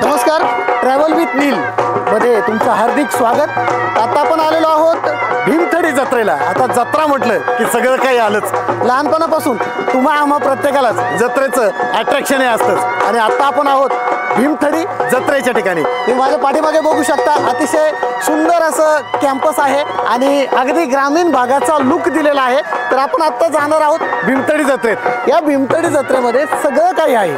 नमस्कार, travel with नील मध्ये तुमचं हार्दिक स्वागत। आता आपण आलेलो आहोत भीमथडी जत्रेला। आता जत्रा म्हटलं की सगळं काही आलंच। लहानपणापासून तुम्हा आम्हा प्रत्येकालाच जत्रेचं अट्रॅक्शन हे असतंच। आणि आता आपण आहोत भीमथडी जत्रेच्या ठिकाणी। तुम्ही माझ्या पाठीमागे बघू शकता, अतिशय सुंदर असं कॅम्पस आहे आणि अगदी ग्रामीण भागाचा लुक दिलेला आहे। तर आपण आता जाणार आहोत भीमथडी जत्रेत। या भीमथडी जत्रेमध्ये सगळं काही आहे,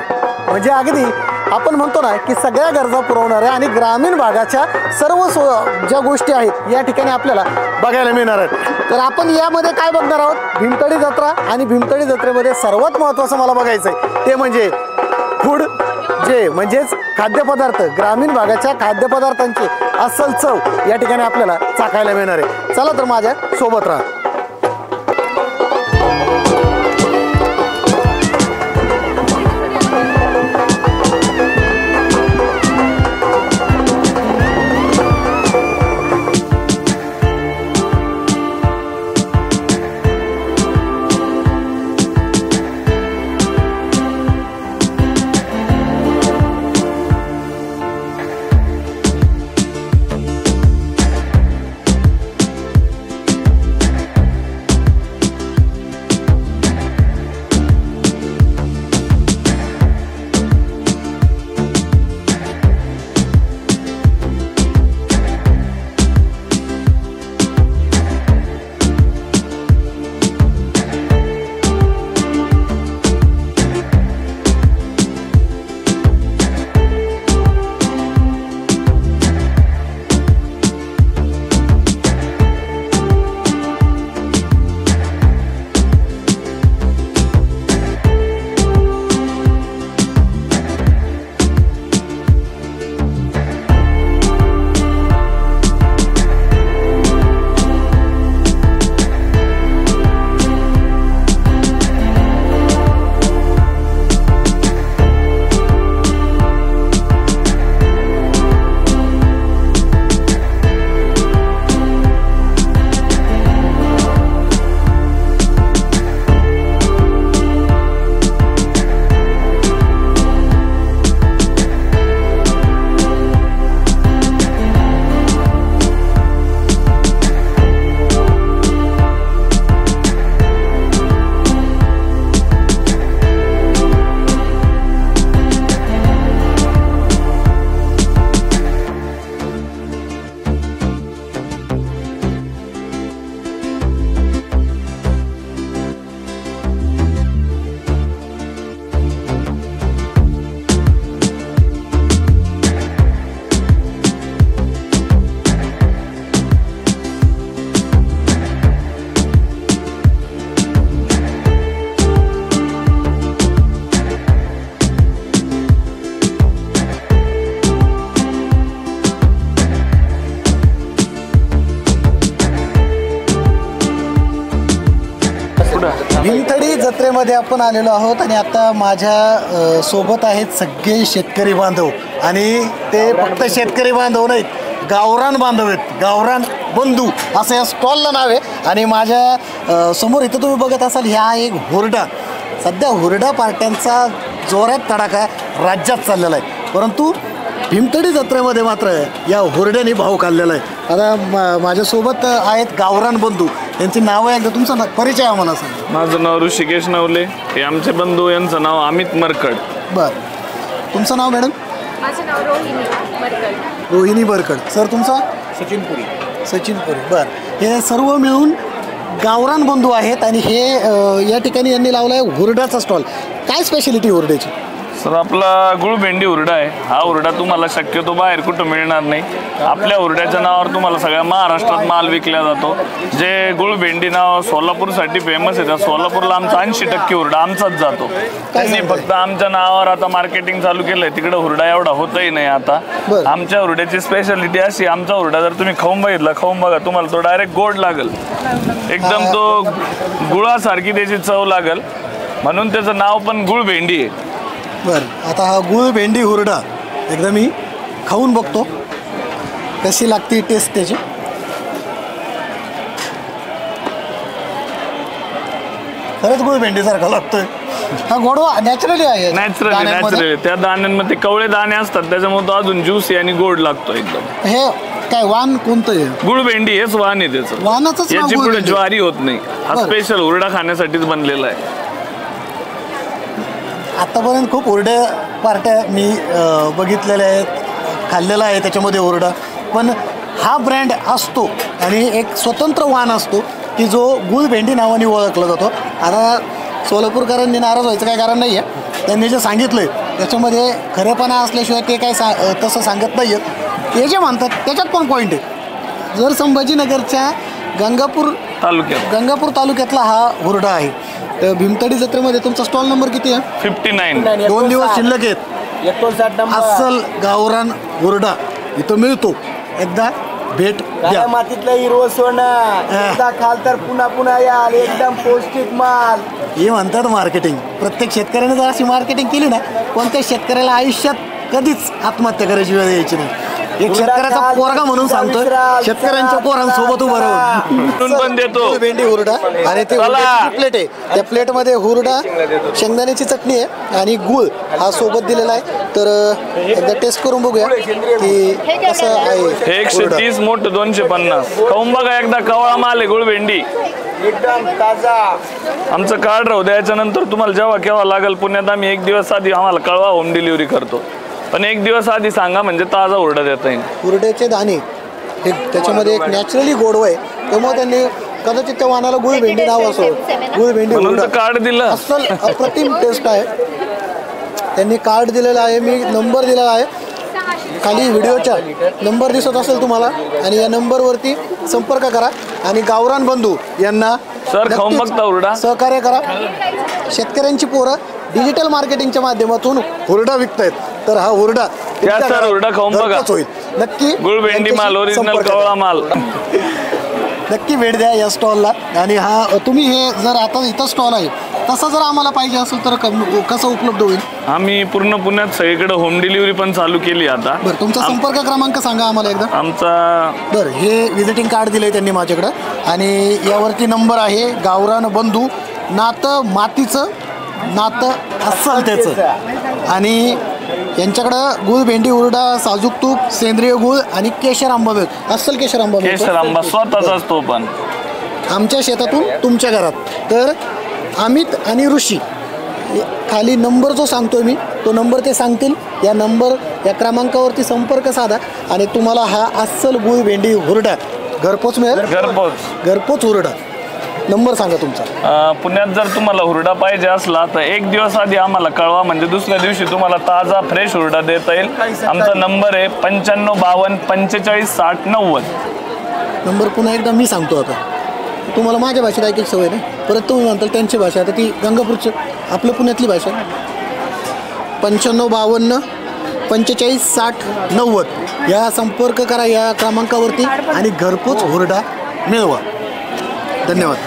म्हणजे अगदी आपण म्हणतो ना की सगळ्या गरजा पुरवणाऱ्या आणि ग्रामीण भागाच्या सर्व ज्या गोष्टी आहेत या ठिकाणी आपल्याला बघायला मिळणार आहेत। तर आपण यामध्ये काय बघणार आहोत, भीमथडी जत्रा। आणि भीमथडी जत्रेमध्ये सर्वात महत्त्वाचं मला बघायचं आहे ते म्हणजे फूड, जे म्हणजेच खाद्यपदार्थ। ग्रामीण भागाच्या खाद्यपदार्थांची अस्सल चव या ठिकाणी आपल्याला चाखायला मिळणार आहे। चला तर माझ्या सोबत राहा। भीमथडी जत्रेमध्ये आपण आलेलो आहोत आणि आता माझ्या सोबत आहेत सगळे शेतकरी बांधव। आणि ते फक्त शेतकरी बांधव नाहीत, गावरान बांधव आहेत, गावरान बंधू असं या स्टॉलला नाव आहे। आणि माझ्या समोर इथं तुम्ही बघत असाल, ह्या एक हुरडा, सध्या हुरडा पार्ट्यांचा जोरात तडाखा राज्यात चाललेला आहे। परंतु भीमथडी जत्रेमध्ये मात्र या हुरड्याने भाव खाल्लेला आहे। आता माझ्यासोबत आहेत गावरान बंधू, यांची नावं एकदा तुमचा परिचय आम्हाला सांगा। माझं नाव ऋषिकेश नवले, हे आमचे बंधू, यांचं नाव अमित मरकड। बरं, तुमचं नाव मॅडम? माझं नाव रोहिणी बरकड। रोहिणी बरकड। सर तुमचा? सचिन पुरी। सचिन पुरी। बरं, हे सर्व मिळून गावरान बंधू आहेत आणि हे या ठिकाणी यांनी लावला आहे हुरड्याचा स्टॉल। काय स्पेशालिटी हुरड्याची? सर आपला गुळभेंडी हुरडा आहे। हा हुरडा तुम्हाला शक्यतो बाहेर कुठं मिळणार नाही। आपल्या हुरड्याच्या नावावर तुम्हाला सगळ्या महाराष्ट्रात माल विकला जातो। जे गुळभेंडी नाव सोलापूरसाठी फेमस आहे, त्या सोलापूरला आमचा 80% हुरडा आमचाच जातो। त्यांनी फक्त आमच्या नावावर आता मार्केटिंग चालू केलंय, तिकडे हुरडा एवढा होतही नाही आता। आमच्या हुरड्याची स्पेशालिटी अशी, आमचा हुरडा जर तुम्ही खाऊन बघितला, खाऊन बघा, तुम्हाला तो डायरेक्ट गोड लागेल, एकदम तो गुळासारखी त्याची चव लागेल, म्हणून त्याचं नाव पण गुळभेंडी आहे। बरं, आता हा गुळभेंडी हुरडा एकदा मी खाऊन बघतो कशी लागते टेस्ट त्याची। खरंच गुळभेंडीसारखा लागतोय। हा गोडवा नॅचरली आहे नॅचरली दाण्यांमध्ये. नॅचरली त्या दाण्यांमध्ये कवळे दाणे असतात त्याच्यामुळे तो अजून ज्यूसी आणि गोड लागतो एकदम. हे काय वाण कोणतं आहे? गुळभेंडी हेच वाण आहे त्याचं. वाणाचंच नाव याची पुढे गुळभेंडी. ज्वारी होत नाही. हा बरं. स्पेशल हुरडा खाण्यासाठीच बनलेला आहे. आतापर्यंत खूप हुरड्या पार्ट्या मी बघितलेल्या आहेत, खाल्लेला आहे त्याच्यामध्ये हुरडा, पण हा ब्रँड असतो आणि एक स्वतंत्र वाण असतो की जो गुळभेंडी नावाने ओळखला जातो. आता सोलापूरकरांनी नाराज व्हायचं काही कारण नाही आहे. त्यांनी जे सांगितलं आहे त्याच्यामध्ये खरेपणा असल्याशिवाय ते काय तसं सांगत नाही आहेत. ते जे म्हणतात त्याच्यात पण पॉईंट आहे. जर संभाजीनगरच्या गंगापूर तालुक्यातला हा हुरडा आहे. तर भीमथडी जत्रेमध्ये तुमचा स्टॉल नंबर किती आहे? 59. 2 दिवस शिल्लक आहेत. अस्सल गावरान हुरडा इथं मिळतो. एकदा भेट द्या. मातीतलं हिरवं सोनं एकदा खाल तर पुन्हा पुन्हा याल. एकदम पौष्टिक माल. हे म्हणतात मार्केटिंग. प्रत्येक शेतकऱ्याने जर अशी मार्केटिंग केली ना, कोणत्या शेतकऱ्याला आयुष्यात कधीच आत्महत्या करायची वेळ यायची नाही. एक शेतकऱ्याचा पोरगा म्हणून सांगतो, शेतकऱ्यांच्या पोरांसोबत उभं राहून पण देतो भेंडी हुरडा. आणि ते प्लेट आहे, त्या प्लेटमध्ये हुरडा, शेंगदाण्याची चटणी आहे आणि गुळ हा सोबत दिलेला आहे. तर एकदा टेस्ट करून बघूया की कसं आहे. 130 मोठं 250. खाऊन बघा एकदा. कवळा माल आहे गुळभेंडी. एकदम ताजा. आमचं कार्ड राहू द्यायच्या नंतर तुम्हाला जेव्हा केव्हा लागेल पुण्यात आम्ही 1 दिवस आधी आम्हाला कळवा, होम डिलिव्हरी करतो. पण 1 दिवस आधी सांगा म्हणजे ताजा हुरडा देता येईल. हुरड्याचे दाणे हे त्याच्यामध्ये एक नॅचरली गोडवा आहे, त्यामुळे त्यांनी कदाचित त्या वाणाला गुळभेंडी नाव असो. गुळभेंडी म्हणून तर हुरडा कार्ड दिलं. अस्सल अप्रतिम टेस्ट आहे. त्यांनी कार्ड दिलेला आहे, मी नंबर दिलेला आहे खाली. व्हिडिओच्या नंबर दिसत असेल तुम्हाला आणि या नंबरवरती संपर्क करा आणि गावरान बंधू यांना सर खाऊन नक्कीच बघता हुरडा. सहकार्य करा. शेतकऱ्यांची पोरं डिजिटल मार्केटिंगच्या माध्यमातून हुरडा विकतायत, तर हा हुरडा त्या सर हुरडा खाऊन बघा. घरपोच होईल. नक्की गुळभेंडी माल, यांच्याशी ओरिजिनल संपर्क कवळा करा. माल. नक्की भेट द्या या स्टॉलला. आणि हा तुम्ही हे जर आता इथं स्टॉल आहे तसं जर आम्हाला पाहिजे असेल तर कसं उपलब्ध होईल? आम्ही पूर्ण पुण्यात सगळीकडे होम डिलिव्हरी पण चालू केली आता. बरं, तुमचा संपर्क क्रमांक सांगा आम्हाला एकदा. आमचा बरं, हे विजिटिंग कार्ड दिलं आहे त्यांनी माझ्याकडं आणि यावरती नंबर आहे. गावरान बंधू, नातं मातीचं, नातं अस्सल त्याचं. आणि यांच्याकडं गुळ, भेंडी, हुरडा, साजूक तूप, सेंद्रिय गुळ आणि केशर आंबा मिळतो. अस्सल केशर आंबा मिळतो. केशर आंबा स्वतःचा असतो. पण आमच्या शेतातून तुमच्या घरात. तर अमित आणि ऋषी खाली नंबर जो सांगतोय मी, तो नंबर ते सांगतील. या क्रमांकावरती संपर्क साधा आणि तुम्हाला हा अस्सल गुळ, भेंडी, हुरडा घरपोच मिळेल. घरपोच हुरडा. नंबर सांगा तुमचा. पुण्यात जर तुम्हाला हुरडा पाहिजे असला तर 1 दिवस आधी आम्हाला कळवा म्हणजे दुसऱ्या दिवशी तुम्हाला ताजा फ्रेश हुरडा देता येईल. आमचा नंबर आहे 95 52 45 60 90. नंबर पुन्हा एकदा मी सांगतो. आता तुम्हाला माझ्या भाषेत ऐकायची सवय नाही, परत तुम्ही म्हणताल त्यांची भाषा. आता ती गंगापूरची आपलं पुण्यातली भाषा. 95 52 45 60 90 या संपर्क करा या क्रमांकावरती आणि घरपोच हुरडा मिळवा. धन्यवाद.